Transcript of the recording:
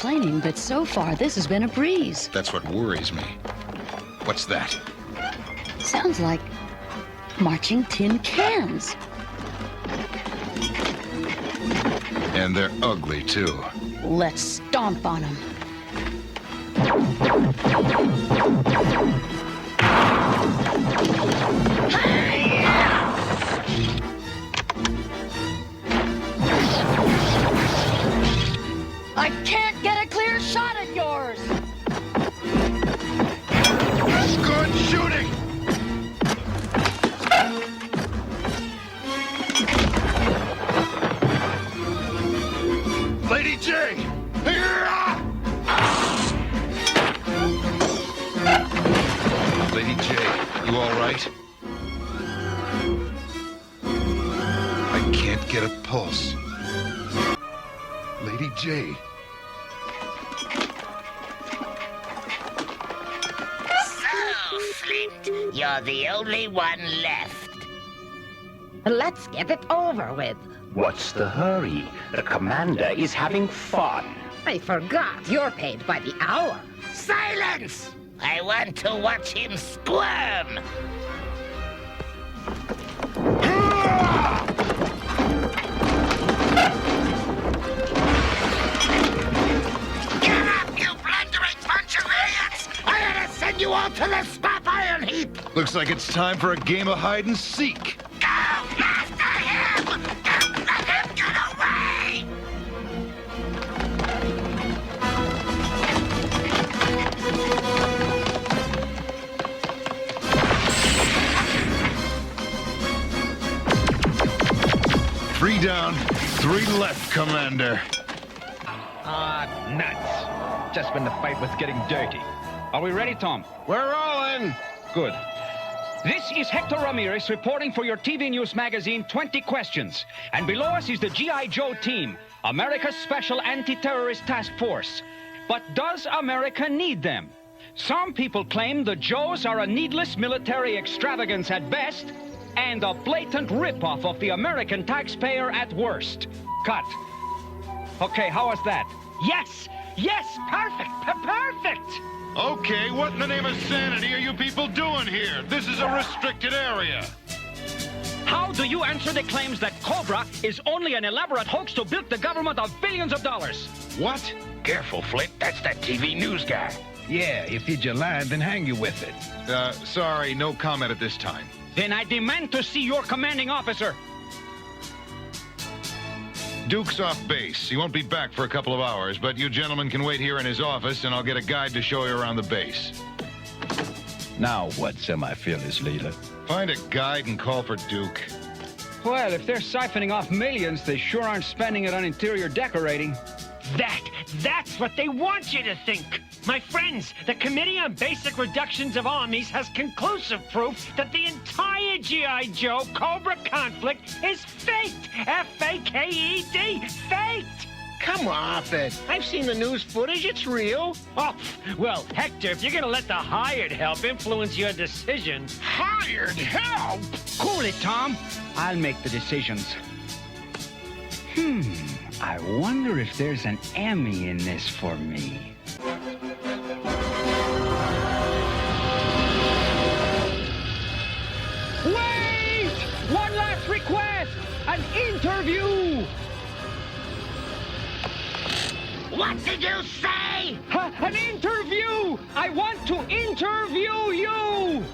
complaining, but so far this has been a breeze. That's what worries me. What's that? Sounds like marching tin cans. And they're ugly, too. Let's stomp on them. I can't get a clear shot at yours. Good shooting! Lady J! Lady J, you all right? I can't get a pulse. Lady J. So, Flint, you're the only one left. Let's get it over with. What's the hurry? The commander is having fun. I forgot you're paid by the hour. Silence! I want to watch him squirm. Get up, you blundering bunch of idiots! I ought to send you all to the scrap iron heap! Looks like it's time for a game of hide and seek. Go after him! Don't let him get away! Three down, three left, Commander. Nuts. Just when the fight was getting dirty. Are we ready, Tom? We're rolling. Good. This is Hector Ramirez reporting for your TV News magazine, 20 Questions. And below us is the G.I. Joe team, America's Special Anti-Terrorist Task Force. But does America need them? Some people claim the Joes are a needless military extravagance at best and a blatant ripoff of the American taxpayer at worst. Cut. Okay, how was that? Yes! Yes! Perfect! Perfect! Okay, what in the name of sanity are you people doing here? This is a restricted area. How do you answer the claims that Cobra is only an elaborate hoax to bilk the government of billions of dollars? What? Careful, Flint. That's that TV news guy. Yeah, if you're lying, then hang you with it. Sorry, no comment at this time. Then I demand to see your commanding officer. Duke's off base. He won't be back for a couple of hours, but you gentlemen can wait here in his office, and I'll get a guide to show you around the base. Now what, semi-fearless leader? Find a guide and call for Duke. Well, if they're siphoning off millions, they sure aren't spending it on interior decorating. That's what they want you to think. My friends, the Committee on Basic Reductions of Armies has conclusive proof that the entire G.I. Joe Cobra conflict is faked. F-A-K-E-D. Faked. Come off it. I've seen the news footage. It's real. Oh, well, Hector, if you're going to let the hired help influence your decision... Hired help? Cool it, Tom. I'll make the decisions. I wonder if there's an Emmy in this for me. Wait! One last request! An interview! What did you say? An interview! I want to